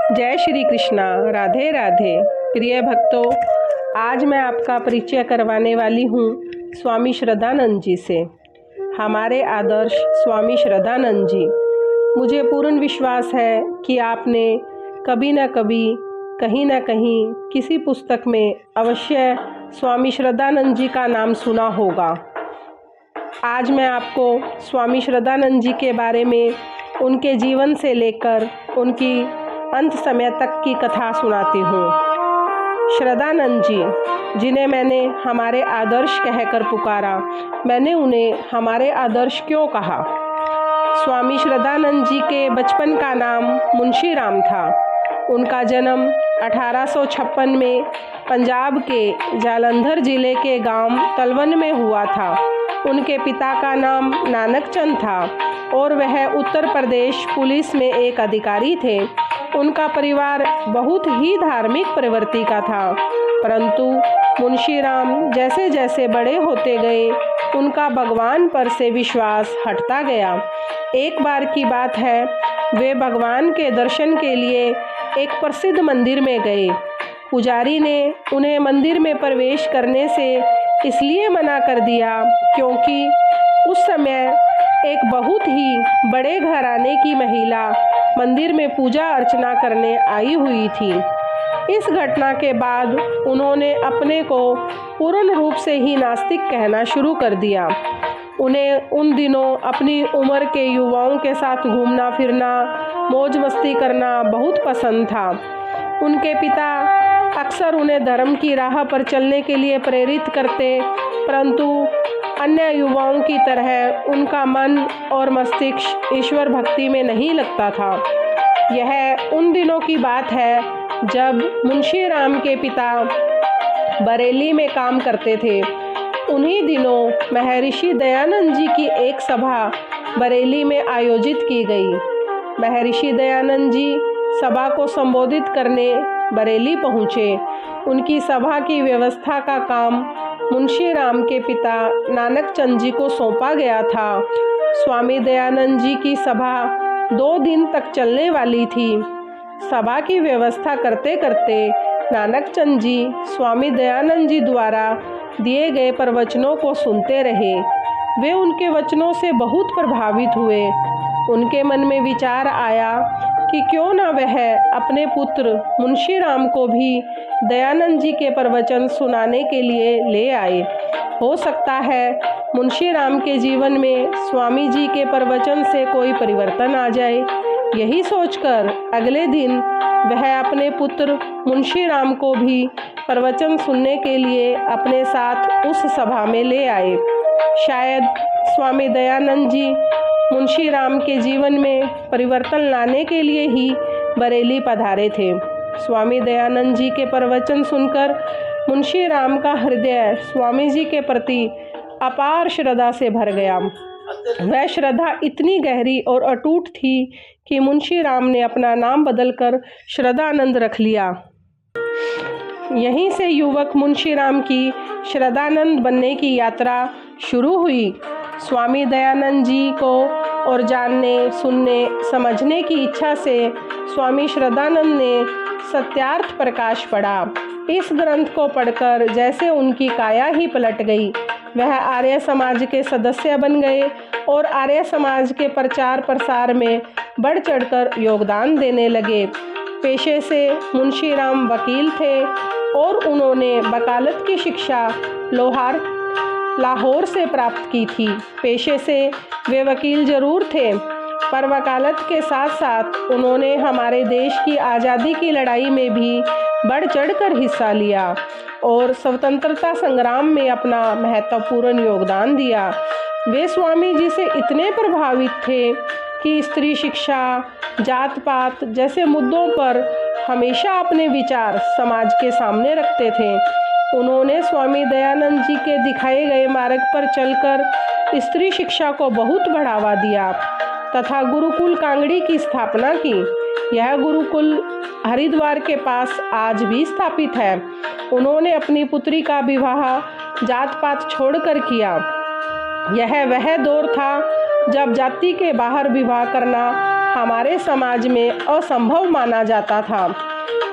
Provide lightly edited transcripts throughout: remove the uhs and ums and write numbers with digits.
जय श्री कृष्णा। राधे राधे। प्रिय भक्तों, आज मैं आपका परिचय करवाने वाली हूँ स्वामी श्रद्धानंद जी से। हमारे आदर्श स्वामी श्रद्धानंद जी, मुझे पूर्ण विश्वास है कि आपने कभी न कभी कहीं न कहीं किसी पुस्तक में अवश्य स्वामी श्रद्धानंद जी का नाम सुना होगा। आज मैं आपको स्वामी श्रद्धानंद जी के बारे में, उनके जीवन से लेकर उनकी अंत समय तक की कथा सुनाती हूँ। श्रद्धानंद जी, जिन्हें मैंने हमारे आदर्श कहकर पुकारा, मैंने उन्हें हमारे आदर्श क्यों कहा? स्वामी श्रद्धानंद जी के बचपन का नाम मुंशी राम था। उनका जन्म 1856 में पंजाब के जालंधर जिले के गांव तलवन में हुआ था। उनके पिता का नाम नानक चंद था और वह उत्तर प्रदेश पुलिस में एक अधिकारी थे। उनका परिवार बहुत ही धार्मिक प्रवृत्ति का था, परंतु मुंशी राम जैसे जैसे बड़े होते गए, उनका भगवान पर से विश्वास हटता गया। एक बार की बात है, वे भगवान के दर्शन के लिए एक प्रसिद्ध मंदिर में गए। पुजारी ने उन्हें मंदिर में प्रवेश करने से इसलिए मना कर दिया क्योंकि उस समय एक बहुत ही बड़े घराने की महिला मंदिर में पूजा अर्चना करने आई हुई थी। इस घटना के बाद उन्होंने अपने को पूर्ण रूप से ही नास्तिक कहना शुरू कर दिया। उन्हें उन दिनों अपनी उम्र के युवाओं के साथ घूमना फिरना, मौज मस्ती करना बहुत पसंद था। उनके पिता अक्सर उन्हें धर्म की राह पर चलने के लिए प्रेरित करते, परंतु अन्य युवाओं की तरह उनका मन और मस्तिष्क ईश्वर भक्ति में नहीं लगता था। यह उन दिनों की बात है जब मुंशी राम के पिता बरेली में काम करते थे। उन्हीं दिनों महर्षि दयानंद जी की एक सभा बरेली में आयोजित की गई। महर्षि दयानंद जी सभा को संबोधित करने बरेली पहुँचे। उनकी सभा की व्यवस्था का काम मुंशी राम के पिता नानक चंद जी को सौंपा गया था। स्वामी दयानंद जी की सभा 2 दिन तक चलने वाली थी। सभा की व्यवस्था करते करते नानक चंद जी स्वामी दयानंद जी द्वारा दिए गए प्रवचनों को सुनते रहे। वे उनके वचनों से बहुत प्रभावित हुए। उनके मन में विचार आया कि क्यों न वह अपने पुत्र मुंशी राम को भी दयानंद जी के प्रवचन सुनाने के लिए ले आए। हो सकता है मुंशी राम के जीवन में स्वामी जी के प्रवचन से कोई परिवर्तन आ जाए। यही सोचकर अगले दिन वह अपने पुत्र मुंशी राम को भी प्रवचन सुनने के लिए अपने साथ उस सभा में ले आए। शायद स्वामी दयानंद जी मुंशी राम के जीवन में परिवर्तन लाने के लिए ही बरेली पधारे थे। स्वामी दयानंद जी के प्रवचन सुनकर मुंशी राम का हृदय स्वामी जी के प्रति अपार श्रद्धा से भर गया। वह श्रद्धा इतनी गहरी और अटूट थी कि मुंशी राम ने अपना नाम बदलकर श्रद्धानंद रख लिया। यहीं से युवक मुंशी राम की श्रद्धानंद बनने की यात्रा शुरू हुई। स्वामी दयानंद जी को और जानने, सुनने, समझने की इच्छा से स्वामी श्रद्धानंद ने सत्यार्थ प्रकाश पढ़ा। इस ग्रंथ को पढ़कर जैसे उनकी काया ही पलट गई। वह आर्य समाज के सदस्य बन गए और आर्य समाज के प्रचार प्रसार में बढ़ चढ़कर योगदान देने लगे। पेशे से मुंशी राम वकील थे और उन्होंने वकालत की शिक्षा लाहौर से प्राप्त की थी। पेशे से वे वकील जरूर थे, पर वकालत के साथ साथ उन्होंने हमारे देश की आज़ादी की लड़ाई में भी बढ़ चढ़कर हिस्सा लिया और स्वतंत्रता संग्राम में अपना महत्वपूर्ण योगदान दिया। वे स्वामी जी से इतने प्रभावित थे कि स्त्री शिक्षा, जात पात जैसे मुद्दों पर हमेशा अपने विचार समाज के सामने रखते थे। उन्होंने स्वामी दयानंद जी के दिखाए गए मार्ग पर चलकर स्त्री शिक्षा को बहुत बढ़ावा दिया तथा गुरुकुल कांगड़ी की स्थापना की। यह गुरुकुल हरिद्वार के पास आज भी स्थापित है। उन्होंने अपनी पुत्री का विवाह जात पात छोड़कर किया। यह वह दौर था जब जाति के बाहर विवाह करना हमारे समाज में असंभव माना जाता था।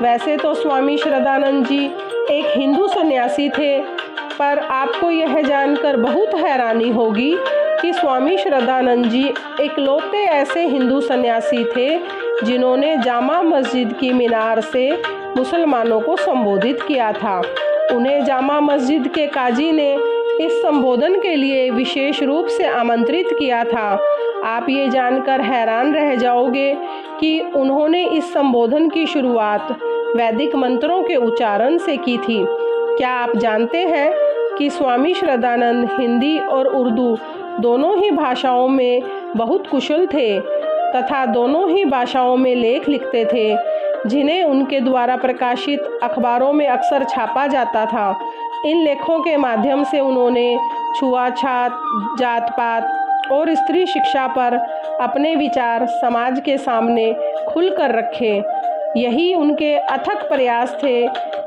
वैसे तो स्वामी श्रद्धानंद जी एक हिंदू सन्यासी थे, पर आपको यह जानकर बहुत हैरानी होगी कि स्वामी श्रद्धानंद जी इकलौते ऐसे हिंदू सन्यासी थे जिन्होंने जामा मस्जिद की मीनार से मुसलमानों को संबोधित किया था। उन्हें जामा मस्जिद के काजी ने इस संबोधन के लिए विशेष रूप से आमंत्रित किया था। आप ये जानकर हैरान रह जाओगे कि उन्होंने इस संबोधन की शुरुआत वैदिक मंत्रों के उच्चारण से की थी। क्या आप जानते हैं कि स्वामी श्रद्धानंद हिंदी और उर्दू दोनों ही भाषाओं में बहुत कुशल थे तथा दोनों ही भाषाओं में लेख लिखते थे, जिन्हें उनके द्वारा प्रकाशित अखबारों में अक्सर छापा जाता था। इन लेखों के माध्यम से उन्होंने छुआछात, जात पात और स्त्री शिक्षा पर अपने विचार समाज के सामने खुलकर रखे। यही उनके अथक प्रयास थे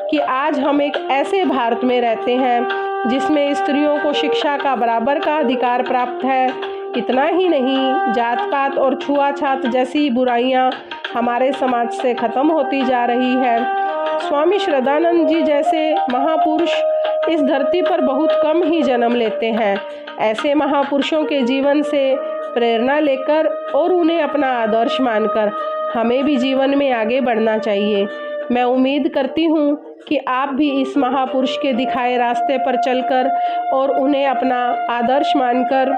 कि आज हम एक ऐसे भारत में रहते हैं जिसमें स्त्रियों को शिक्षा का बराबर का अधिकार प्राप्त है। इतना ही नहीं, जात पात और छुआछात जैसी बुराइयां हमारे समाज से खत्म होती जा रही है। स्वामी श्रद्धानंद जी जैसे महापुरुष इस धरती पर बहुत कम ही जन्म लेते हैं। ऐसे महापुरुषों के जीवन से प्रेरणा लेकर और उन्हें अपना आदर्श मानकर हमें भी जीवन में आगे बढ़ना चाहिए। मैं उम्मीद करती हूँ कि आप भी इस महापुरुष के दिखाए रास्ते पर चलकर और उन्हें अपना आदर्श मानकर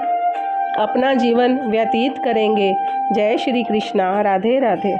अपना जीवन व्यतीत करेंगे। जय श्री कृष्णा। राधे राधे।